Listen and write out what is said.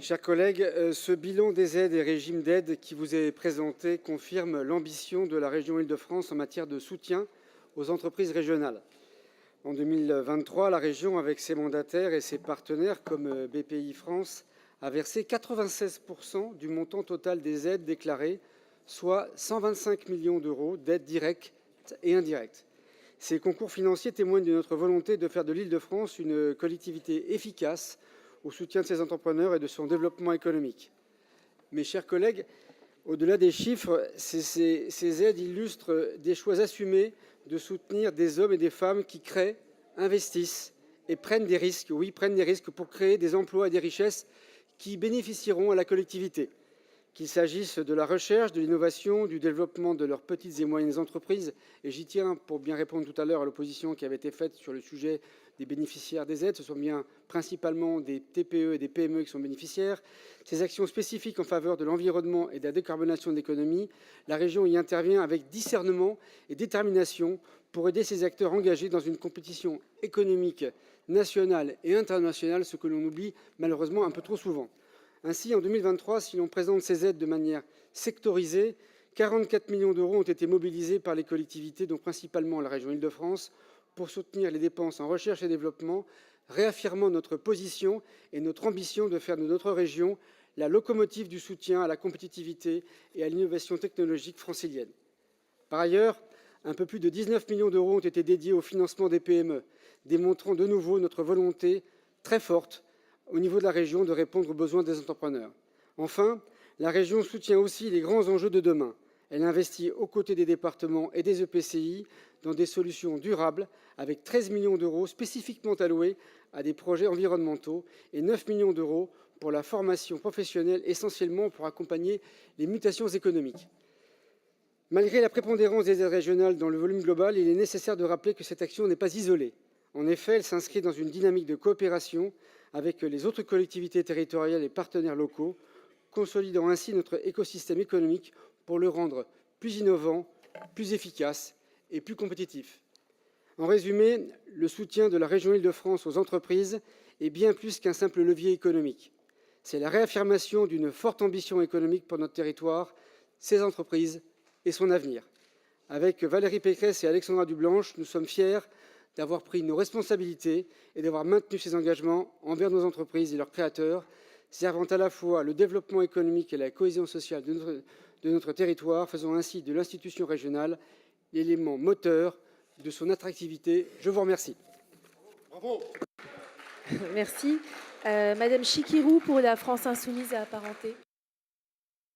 Chers collègues, ce bilan des aides et régimes d'aide qui vous est présenté confirme l'ambition de la région Île-de-France en matière de soutien aux entreprises régionales. En 2023, la région, avec ses mandataires et ses partenaires comme BPI France, a versé 96% du montant total des aides déclarées, soit 125 millions d'euros d'aides directes et indirectes. Ces concours financiers témoignent de notre volonté de faire de l'Île-de-France une collectivité efficace au soutien de ses entrepreneurs et de son développement économique. Mes chers collègues, au-delà des chiffres, ces aides illustrent des choix assumés de soutenir des hommes et des femmes qui créent, investissent et prennent des risques, oui, prennent des risques pour créer des emplois et des richesses qui bénéficieront à la collectivité. Qu'il s'agisse de la recherche, de l'innovation, du développement de leurs petites et moyennes entreprises, et j'y tiens pour bien répondre tout à l'heure à l'opposition qui avait été faite sur le sujet des bénéficiaires des aides, ce sont bien principalement des TPE et des PME qui sont bénéficiaires. Ces actions spécifiques en faveur de l'environnement et de la décarbonation de l'économie, la région y intervient avec discernement et détermination pour aider ces acteurs engagés dans une compétition économique nationale et internationale, ce que l'on oublie malheureusement un peu trop souvent. Ainsi, en 2023, si l'on présente ces aides de manière sectorisée, 44 millions d'euros ont été mobilisés par les collectivités, dont principalement la région Île-de-France, pour soutenir les dépenses en recherche et développement, réaffirmant notre position et notre ambition de faire de notre région la locomotive du soutien à la compétitivité et à l'innovation technologique francilienne. Par ailleurs, un peu plus de 19 millions d'euros ont été dédiés au financement des PME, démontrant de nouveau notre volonté très forte au niveau de la région de répondre aux besoins des entrepreneurs. Enfin, la région soutient aussi les grands enjeux de demain. Elle investit aux côtés des départements et des EPCI dans des solutions durables avec 13 millions d'euros spécifiquement alloués à des projets environnementaux et 9 millions d'euros pour la formation professionnelle, essentiellement pour accompagner les mutations économiques. Malgré la prépondérance des aides régionales dans le volume global, il est nécessaire de rappeler que cette action n'est pas isolée. En effet, elle s'inscrit dans une dynamique de coopération avec les autres collectivités territoriales et partenaires locaux, consolidant ainsi notre écosystème économique pour le rendre plus innovant, plus efficace et plus compétitif. En résumé, le soutien de la région Île-de-France aux entreprises est bien plus qu'un simple levier économique. C'est la réaffirmation d'une forte ambition économique pour notre territoire, ses entreprises et son avenir. Avec Valérie Pécresse et Alexandra Dublanche, nous sommes fiers d'avoir pris nos responsabilités et d'avoir maintenu ces engagements envers nos entreprises et leurs créateurs, servant à la fois le développement économique et la cohésion sociale de notre territoire, faisant ainsi de l'institution régionale l'élément moteur de son attractivité. Je vous remercie. Bravo. Merci. Madame Chikirou pour la France Insoumise à apparenter.